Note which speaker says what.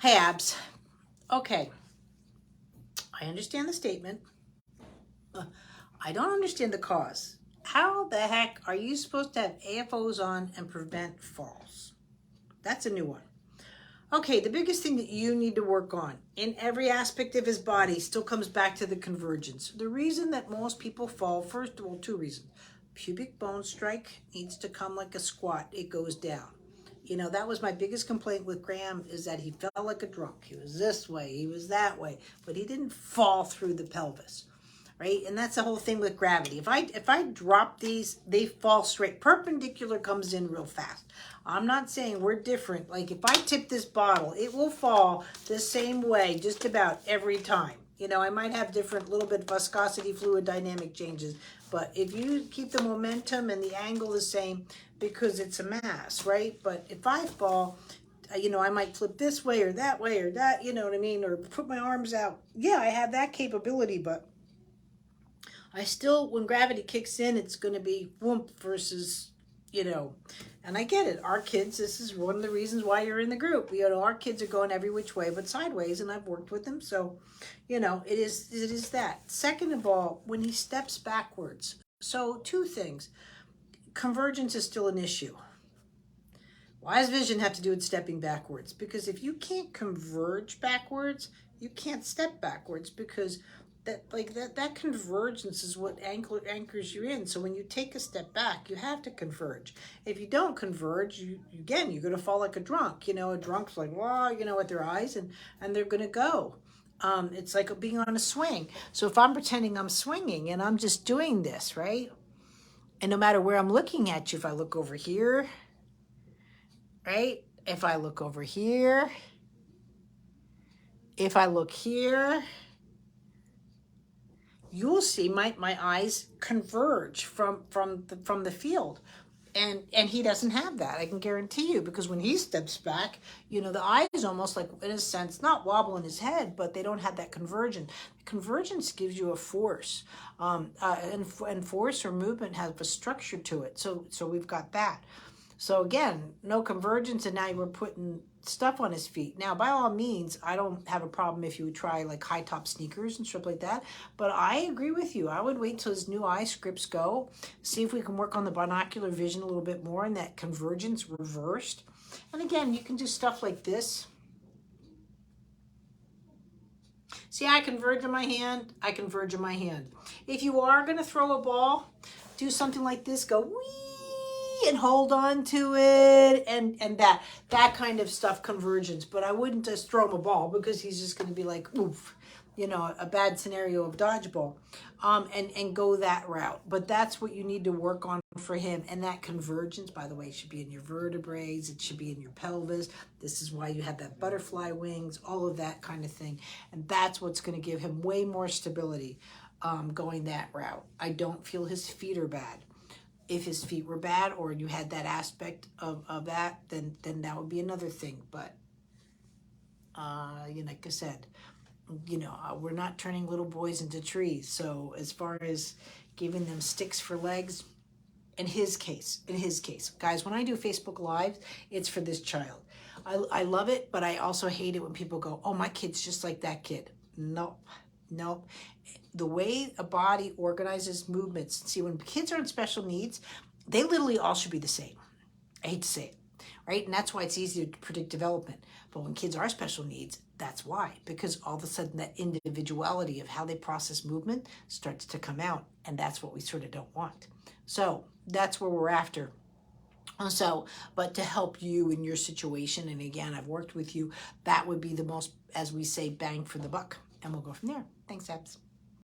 Speaker 1: Hey, Abs. Okay, I understand the statement. I don't understand the cause. How the heck are you supposed to have AFOs on and prevent falls? That's a new one. Okay, the biggest thing that you need to work on in every aspect of his body still comes back to the convergence. The reason that most people fall, first of all, two reasons. Pubic bone strike needs to come like a squat, it goes down. You know, that was my biggest complaint with Graham, is that he fell like a drunk. He was this way, he was that way, but he didn't fall through the pelvis. Right? And that's the whole thing with gravity. If I drop these, they fall straight. Perpendicular comes in real fast. I'm not saying we're different. Like if I tip this bottle, it will fall the same way just about every time. You know, I might have different little bit viscosity, fluid dynamic changes, but if you keep the momentum and the angle the same, because it's a mass, right? But if I fall, you know, I might flip this way or that, you know what I mean? Or put my arms out. Yeah, I have that capability, but I still, when gravity kicks in, it's going to be whoomp versus, you know, and I get it. Our kids, this is one of the reasons why you're in the group. You know, our kids are going every which way but sideways, and I've worked with them. So, you know, it is that. Second of all, when he steps backwards. So two things. Convergence is still an issue. Why does vision have to do with stepping backwards? Because if you can't converge backwards, you can't step backwards, because that convergence is what anchors you in. So when you take a step back, you have to converge. If you don't converge, you're going to fall like a drunk. You know, a drunk's like, wow, you know, with their eyes, and they're going to go. It's like being on a swing. So if I'm pretending I'm swinging and I'm just doing this, right? And no matter where I'm looking at you, if I look over here, right? If I look over here, if I look here, you'll see my eyes converge from the field. And he doesn't have that, I can guarantee you, because when he steps back, you know, the eyes almost like, in a sense, not wobble in his head, but they don't have that convergence. Convergence gives you a force, and force or movement has a structure to it. So we've got that. So again, no convergence, and now we're putting stuff on his feet. Now, by all means, I don't have a problem if you would try like high top sneakers and stuff like that. But I agree with you. I would wait till his new eye scripts go, see if we can work on the binocular vision a little bit more and that convergence reversed. And again, you can do stuff like this. See, I converge in my hand. I converge in my hand. If you are going to throw a ball, do something like this. Go wee and hold on to it, and that kind of stuff, convergence. But I wouldn't just throw him a ball, because he's just going to be like, oof, you know, a bad scenario of dodgeball, and go that route. But that's what you need to work on for him. And that convergence, by the way, should be in your vertebrae, it should be in your pelvis. This is why you have that butterfly wings, all of that kind of thing. And that's what's going to give him way more stability, going that route. I don't feel his feet are bad. If his feet were bad, or you had that aspect of that, then that would be another thing. But you know, like I said, you know, we're not turning little boys into trees. So as far as giving them sticks for legs, in his case, guys, when I do Facebook Live, it's for this child. I love it, but I also hate it when people go, oh, my kid's just like that kid. Nope. The way a body organizes movements, see, when kids are in special needs, they literally all should be the same. I hate to say it, right? And that's why it's easy to predict development. But when kids are special needs, that's why, because all of a sudden that individuality of how they process movement starts to come out, and that's what we sort of don't want. So that's where we're after. So, but to help you in your situation, and again, I've worked with you, that would be the most, as we say, bang for the buck. And we'll go from there. Thanks, Abs.